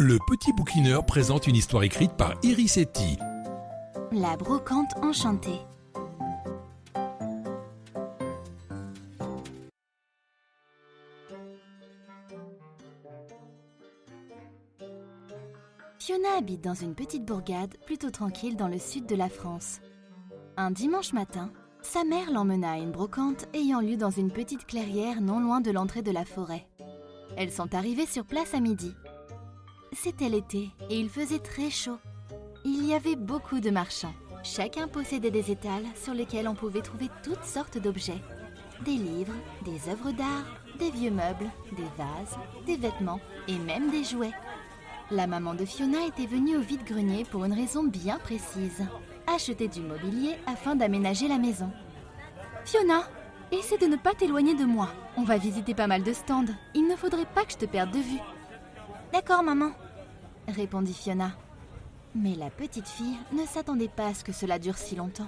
Le Petit Bouquineur présente une histoire écrite par Iris Etty. La brocante enchantée. Fiona habite dans une petite bourgade plutôt tranquille dans le sud de la France. Un dimanche matin, sa mère l'emmena à une brocante ayant lieu dans une petite clairière non loin de l'entrée de la forêt. Elles sont arrivées sur place à midi. C'était l'été et il faisait très chaud. Il y avait beaucoup de marchands. Chacun possédait des étals sur lesquels on pouvait trouver toutes sortes d'objets. Des livres, des œuvres d'art, des vieux meubles, des vases, des vêtements et même des jouets. La maman de Fiona était venue au vide-grenier pour une raison bien précise. Acheter du mobilier afin d'aménager la maison. Fiona, essaie de ne pas t'éloigner de moi. On va visiter pas mal de stands. Il ne faudrait pas que je te perde de vue. D'accord, maman, répondit Fiona. Mais la petite fille ne s'attendait pas à ce que cela dure si longtemps.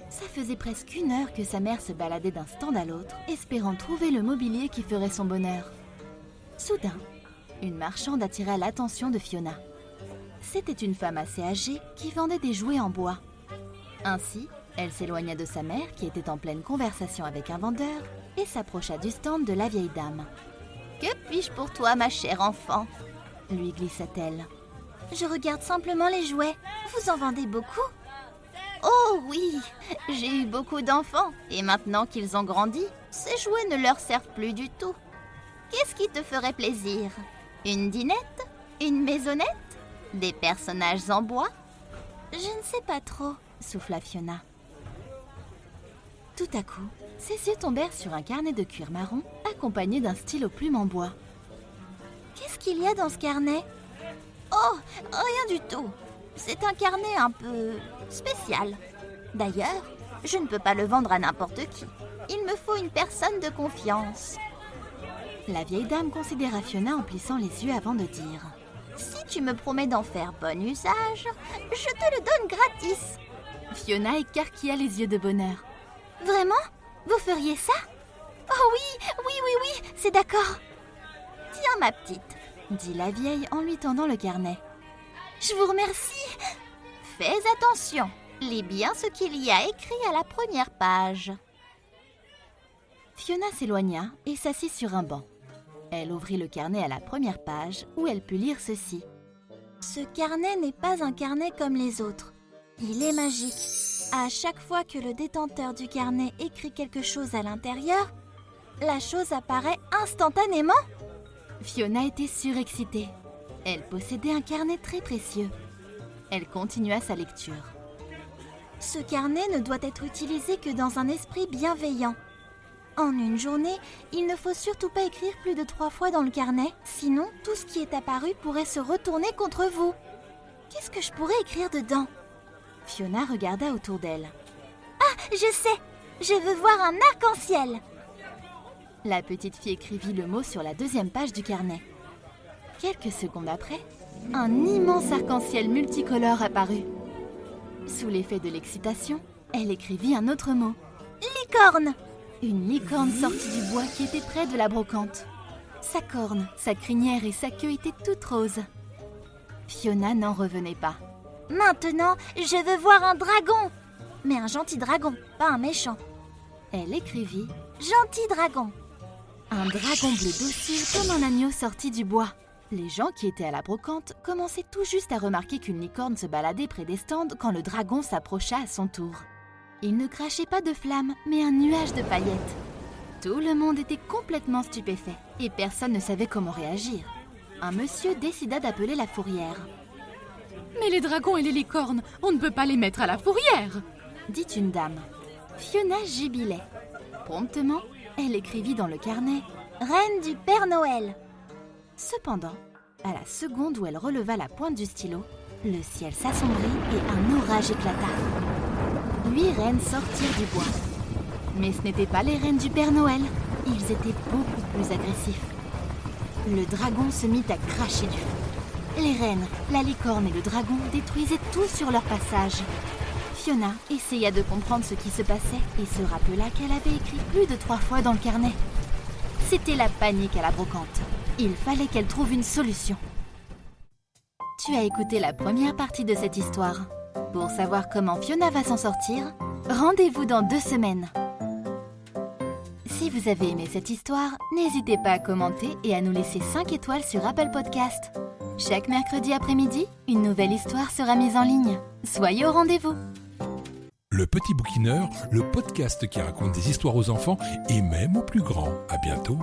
Ça faisait presque 1 heure que sa mère se baladait d'un stand à l'autre, espérant trouver le mobilier qui ferait son bonheur. Soudain, une marchande attira l'attention de Fiona. C'était une femme assez âgée qui vendait des jouets en bois. Ainsi, elle s'éloigna de sa mère qui était en pleine conversation avec un vendeur et s'approcha du stand de la vieille dame. « Que puis-je pour toi, ma chère enfant ?» lui glissa-t-elle. « Je regarde simplement les jouets. Vous en vendez beaucoup ?»« Oh oui, j'ai eu beaucoup d'enfants et maintenant qu'ils ont grandi, ces jouets ne leur servent plus du tout. Qu'est-ce qui te ferait plaisir? Une dinette? Une maisonnette? Des personnages en bois? » « Je ne sais pas trop, » souffla Fiona. Tout à coup, ses yeux tombèrent sur un carnet de cuir marron accompagné d'un stylo plume en bois. « Qu'est-ce qu'il y a dans ce carnet? »« Oh, rien du tout. C'est un carnet un peu spécial. D'ailleurs, je ne peux pas le vendre à n'importe qui. Il me faut une personne de confiance. » La vieille dame considéra Fiona en plissant les yeux avant de dire « Si tu me promets d'en faire bon usage, je te le donne gratis. » Fiona écarquilla les yeux de bonheur. « Vraiment? Vous feriez ça? Oh oui, c'est d'accord. »« Tiens, ma petite, » dit la vieille en lui tendant le carnet. « Je vous remercie. »« Fais attention, lis bien ce qu'il y a écrit à la première page. » Fiona s'éloigna et s'assit sur un banc. Elle ouvrit le carnet à la première page où elle put lire ceci. « Ce carnet n'est pas un carnet comme les autres. Il est magique. À chaque fois que le détenteur du carnet écrit quelque chose à l'intérieur, la chose apparaît instantanément. » Fiona était surexcitée. Elle possédait un carnet très précieux. Elle continua sa lecture. « Ce carnet ne doit être utilisé que dans un esprit bienveillant. En une journée, il ne faut surtout pas écrire plus de 3 fois dans le carnet, sinon tout ce qui est apparu pourrait se retourner contre vous. Qu'est-ce que je pourrais écrire dedans ?» Fiona regarda autour d'elle. « Ah, je sais! Je veux voir un arc-en-ciel !» La petite fille écrivit le mot sur la 2e page du carnet. Quelques secondes après, un immense arc-en-ciel multicolore apparut. Sous l'effet de l'excitation, elle écrivit un autre mot. « Licorne !» Une licorne sortit du bois qui était près de la brocante. Sa corne, sa crinière et sa queue étaient toutes roses. Fiona n'en revenait pas. « Maintenant, je veux voir un dragon! Mais un gentil dragon, pas un méchant. » Elle écrivit « Gentil dragon !» Un dragon bleu docile comme un agneau sortit du bois. Les gens qui étaient à la brocante commençaient tout juste à remarquer qu'une licorne se baladait près des stands quand le dragon s'approcha à son tour. Il ne crachait pas de flammes, mais un nuage de paillettes. Tout le monde était complètement stupéfait et personne ne savait comment réagir. Un monsieur décida d'appeler la fourrière. « Mais les dragons et les licornes, on ne peut pas les mettre à la fourrière !» dit une dame. Fiona jubilait. Promptement, elle écrivit dans le carnet « Reine du Père Noël ». Cependant, à la seconde où elle releva la pointe du stylo, le ciel s'assombrit et un orage éclata. 8 reines sortirent du bois. Mais ce n'étaient pas les reines du Père Noël. Ils étaient beaucoup plus agressifs. Le dragon se mit à cracher du feu. Les reines, la licorne et le dragon détruisaient tout sur leur passage. Fiona essaya de comprendre ce qui se passait et se rappela qu'elle avait écrit plus de 3 fois dans le carnet. C'était la panique à la brocante. Il fallait qu'elle trouve une solution. Tu as écouté la première partie de cette histoire. Pour savoir comment Fiona va s'en sortir, rendez-vous dans 2 semaines. Si vous avez aimé cette histoire, n'hésitez pas à commenter et à nous laisser 5 étoiles sur Apple Podcast. Chaque mercredi après-midi, une nouvelle histoire sera mise en ligne. Soyez au rendez-vous. Le Petit Bouquineur, le podcast qui raconte des histoires aux enfants et même aux plus grands. À bientôt.